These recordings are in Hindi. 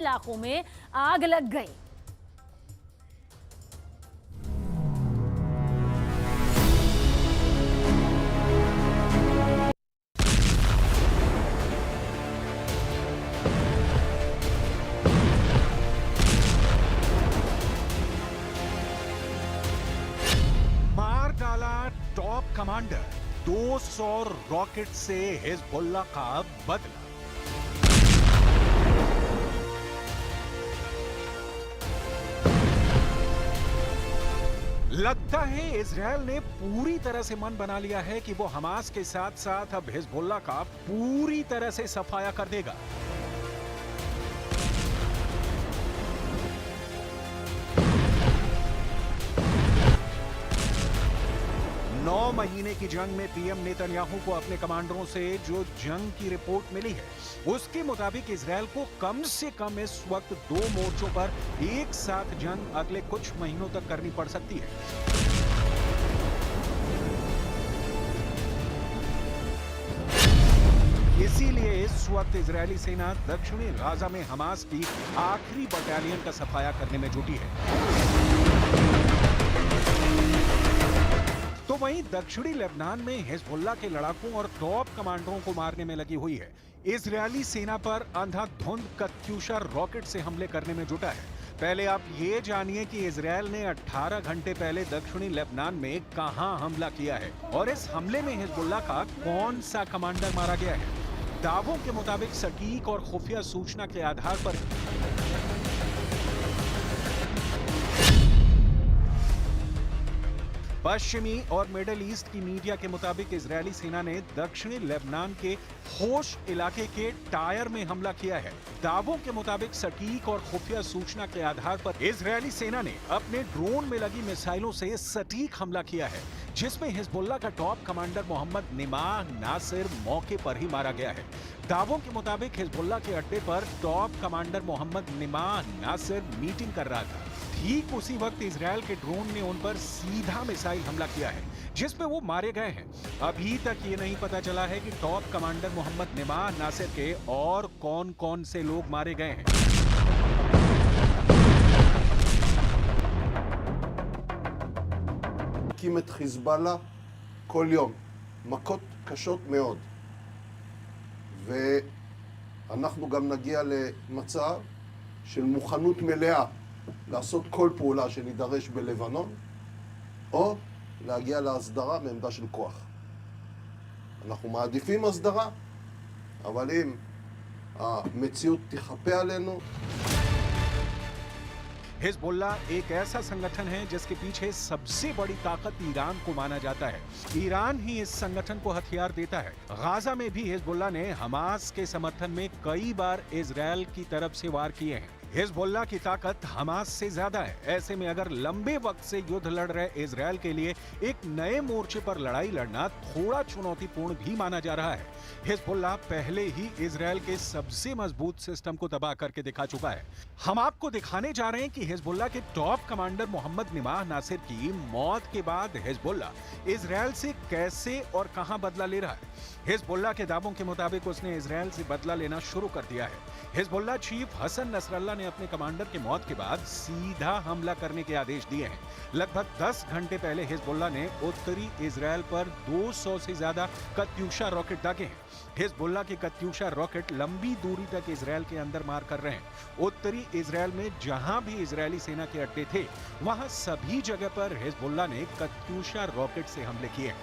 इलाकों में आग लग गई। मार डाला टॉप कमांडर, 200 रॉकेट से हिजबुल्लाह का बदला। लगता है इजरायल ने पूरी तरह से मन बना लिया है कि वो हमास के साथ साथ अब हिजबुल्लाह का पूरी तरह से सफाया कर देगा। नौ महीने की जंग में पीएम नेतन्याहू को अपने कमांडरों से जो जंग की रिपोर्ट मिली है, उसके मुताबिक इजरायल को कम से कम इस वक्त 2 मोर्चों पर एक साथ जंग अगले कुछ महीनों तक करनी पड़ सकती है। इसीलिए इस वक्त इजरायली सेना दक्षिणी गाजा में हमास की आखिरी बटालियन का सफाया करने में जुटी है। तो वहीं दक्षिणी लेबनान में हिजबुल्लाह के लड़ाकों और टॉप कमांडरों को मारने में लगी हुई है। इजरायली सेना पर अंधाधुंध कत्यूशा रॉकेट से हमले करने में जुटा है। पहले आप ये जानिए कि इजरायल ने 18 घंटे पहले दक्षिणी लेबनान में कहां हमला किया है और इस हमले में हिजबुल्लाह का कौन सा कमांडर मारा गया है। दावों के मुताबिक सटीक और खुफिया सूचना के आधार पर पश्चिमी और मिडिल ईस्ट की मीडिया के मुताबिक इजरायली सेना ने दक्षिणी लेबनान के होश इलाके के टायर में हमला किया है। दावों के मुताबिक सटीक और खुफिया सूचना के आधार पर इजरायली सेना ने अपने ड्रोन में लगी मिसाइलों से सटीक हमला किया है, जिसमें हिजबुल्लाह का top commander Mohammed Nimah Nasir मौके पर ही मारा गया है। दावों के मुताबिक हिजबुल्लाह के अड्डे पर top commander Mohammed Nimah Nasir meeting कर रहा था। ठीक उसी वक्त इजरायल के ड्रोन ने उन पर सीधा मिसाइल हमला किया है, जिसमें वो मारे गए हैं। अभी तक ये नहीं पता चला है कि top commander Mohammed Nimah Nasir के और कौन-कौन से लोग मारे गए हैं। הקים את חיזבאללה כל יום, מכות קשות מאוד. ואנחנו גם נגיע למצב של מוכנות מלאה לעשות כל פעולה שנידרש בלבנון, או להגיע להסדרה מעמדה של כוח. אנחנו מעדיפים הסדרה, אבל אם המציאות תחפה עלינו, हिजबुल्लाह एक ऐसा संगठन है जिसके पीछे सबसे बड़ी ताकत ईरान को माना जाता है। ईरान ही इस संगठन को हथियार देता है। गाजा में भी हिजबुल्लाह ने हमास के समर्थन में कई बार इजरायल की तरफ से वार किए हैं। हिजबुल्लाह की ताकत हमास से ज्यादा है। ऐसे में अगर लंबे वक्त से युद्ध लड़ रहे इजरायल के लिए एक नए मोर्चे पर लड़ाई लड़ना थोड़ा चुनौतीपूर्ण भी माना जा रहा है। हिजबुल्लाह पहले ही इजरायल के सबसे मजबूत सिस्टम को तबाह करके दिखा चुका है। हम आपको दिखाने जा रहे हैं कि हिजबुल्लाह के top commander Mohammed Nimah Nasir की मौत के बाद हिजबुल्लाह इजरायल से कैसे और कहां बदला ले रहा है। हिजबुल्लाह के दावों के मुताबिक उसने इजरायल से बदला लेना शुरू कर दिया है। हिजबुल्लाह चीफ हसन नसरल्लाह ने अपने कमांडर की मौत के बाद सीधा हमला करने के आदेश दिए हैं। लगभग 10 घंटे पहले हिजबुल्लाह ने उत्तरी इजरायल पर 200 से ज्यादा कत्यूशा रॉकेट दागे हैं। हिजबुल्लाह के कत्यूशा रॉकेट लंबी दूरी तक इजरायल के अंदर मार कर रहे हैं। उत्तरी इजरायल में जहां भी इजरायली सेना के अड्डे थे, वहां सभी जगह पर हिजबुल्लाह ने कत्यूशा रॉकेट से हमले किए हैं।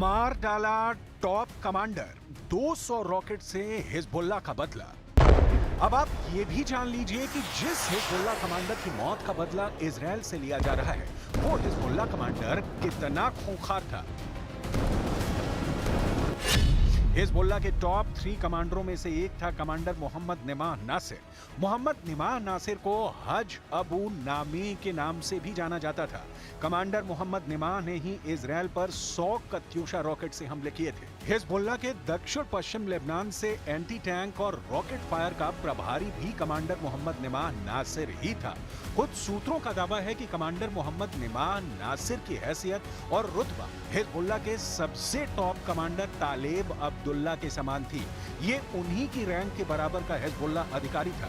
मार डाला टॉप कमांडर, 200 रॉकेट से हिजबुल्लाह का बदला। अब आप ये भी जान लीजिए कि जिस हिजबुल्लाह कमांडर की मौत का बदला इजरायल से लिया जा रहा है, वो हिजबुल्लाह कमांडर कितना खूंखार था। हिजबुल्लाह के टॉप 3 कमांडरों में से एक था commander Mohammed Nimah Nasir. Mohammad Nimah Nasir को हज अबू नामी के नाम से भी जाना जाता था। कमांडर मोहम्मद निमाह ने ही इजराइल पर 100 कत्यूशा रॉकेट से हमले किए थे। हिजबुल्लाह के दक्षिण पश्चिम लेबनान से एंटी टैंक और रॉकेट फायर का प्रभारी भी कमांडर मोहम्मद निमाह नासिर ही था। कुछ सूत्रों का दावा है कि कमांडर मोहम्मद निमाह नासिर की हैसियत और रुतबा हिजबुल्लाह के सबसे टॉप कमांडर तालेब अब्दुल्ला के समान थी। ये उन्हीं की रैंक के बराबर का हिजबुल्लाह अधिकारी था।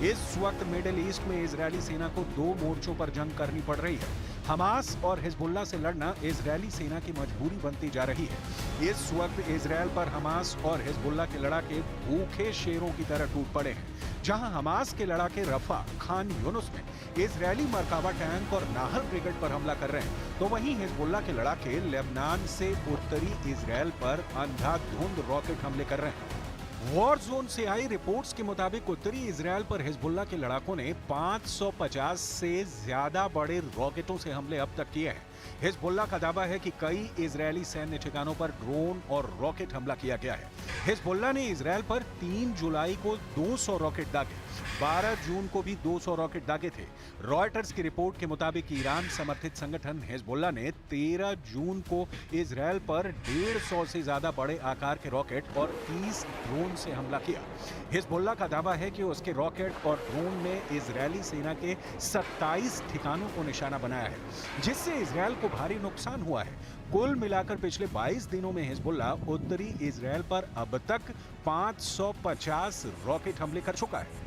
इस वक्त मिडिल ईस्ट में इजरायली सेना को 2 मोर्चों पर जंग करनी पड़ रही है। हमास और हिजबुल्लाह से लड़ना इजरायली सेना की मजबूरी बनती जा रही है। इस वक्त इजरायल पर हमास और हिजबुल्लाह के लड़ाके भूखे शेरों की तरह टूट पड़े हैं। जहां हमास के लड़ाके रफा, खान यूनुस में इजरायली मरकाबा टैंक और नाहल ब्रिगेड पर हमला कर रहे हैं, तो वहीं हिजबुल्लाह के लड़ाके लेबनान से उत्तरी इजरायल पर अंधाधुंध रॉकेट हमले कर रहे हैं। वॉर जोन से आई रिपोर्ट्स के मुताबिक उत्तरी इजरायल पर हिजबुल्लाह के लड़ाकों ने 550 से ज्यादा बड़े रॉकेटों से हमले अब तक किए हैं। हिजबुल्लाह का दावा है कि कई इजरायली सैन्य ठिकानों पर ड्रोन और रॉकेट हमला किया गया है। हिजबुल्लाह ने इजरायल पर 3 जुलाई को 200 रॉकेट दागे, 12 जून को भी 200 रॉकेट दागे थे। रॉयटर्स की रिपोर्ट के मुताबिक ईरान समर्थित संगठन हिजबुल्लाह ने 13 जून को इजरायल पर 150 से ज्यादा बड़े आकार के रॉकेट और 30 ड्रोन से हमला किया। हिजबुल्लाह का दावा है कि उसके रॉकेट और ड्रोन ने इजरायली सेना के 27 ठिकानों को निशाना बनाया है, जिससे इजरायल को भारी नुकसान हुआ है। कुल मिलाकर पिछले 22 दिनों में हिजबुल्लाह उत्तरी इजरायल पर अब तक 550 रॉकेट हमले कर चुका है।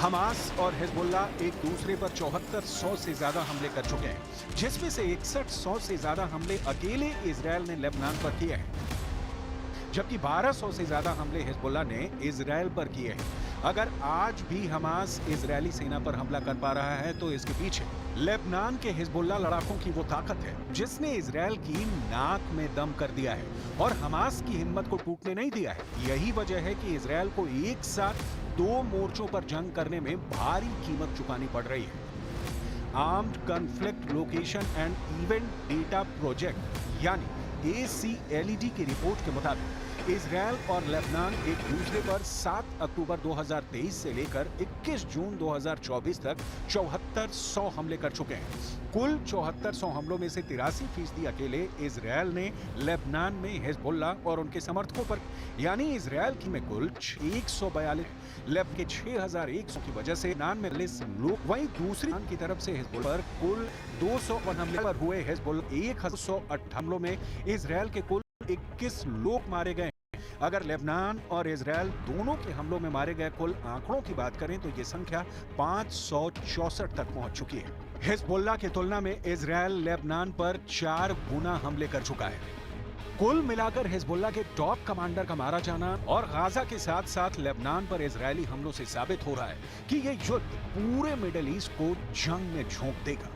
हमास और हिजबुल्लाह एक दूसरे पर 7400 से ज्यादा हमले कर चुके हैं, जिसमें से 6100 से ज्यादा हमले अकेले इजरायल ने लेबनान पर किए हैं, जबकि 1200 से ज्यादा हमले हिजबुल्लाह ने इजरायल पर किए हैं। अगर आज भी हमास इजरायली सेना पर हमला कर पा रहा है तो इसके पीछे लेबनान के हिजबुल्लाह लड़ाकों की वो ताकत है जिसने इजरायल की नाक में दम कर दिया है और हमास की हिम्मत को टूटने नहीं दिया है। यही वजह है कि इजरायल को एक साथ 2 मोर्चों पर जंग करने में भारी कीमत चुकानी पड़ रही है। Armed conflict location and event data project यानी ACLED की रिपोर्ट के मुताबिक इजरायल और लेबनान एक दूसरे पर 7 अक्टूबर 2023 से लेकर 21 जून 2024 तक 7400 हमले कर चुके हैं। कुल 7400 हमलों में से 83% अकेले इजरायल ने लेबनान में हिजबुल्लाह और उनके समर्थकों पर, यानी इजरायल की में कुल 142, लेब के 6100 की वजह से लेबनान में लोग, वहीं दूसरी की तरफ से हिजबुल्लाह पर कुल 200 हमले पर हुए हिजबुल्लाह 1108 हमलों में इजरायल के कुल 21 लोग मारे गए। अगर लेबनान और इजरायल दोनों के हमलों में मारे गए कुल आंकड़ों की बात करें तो ये संख्या 564 तक पहुंच चुकी है। हिजबुल्लाह की तुलना में इजरायल लेबनान पर 4 गुना हमले कर चुका है। कुल मिलाकर हिजबुल्लाह के टॉप कमांडर का मारा जाना और गाजा के साथ साथ लेबनान पर इजरायली हमलों से साबित हो रहा है कि ये युद्ध पूरे मिडिल ईस्ट को जंग में झोंक देगा।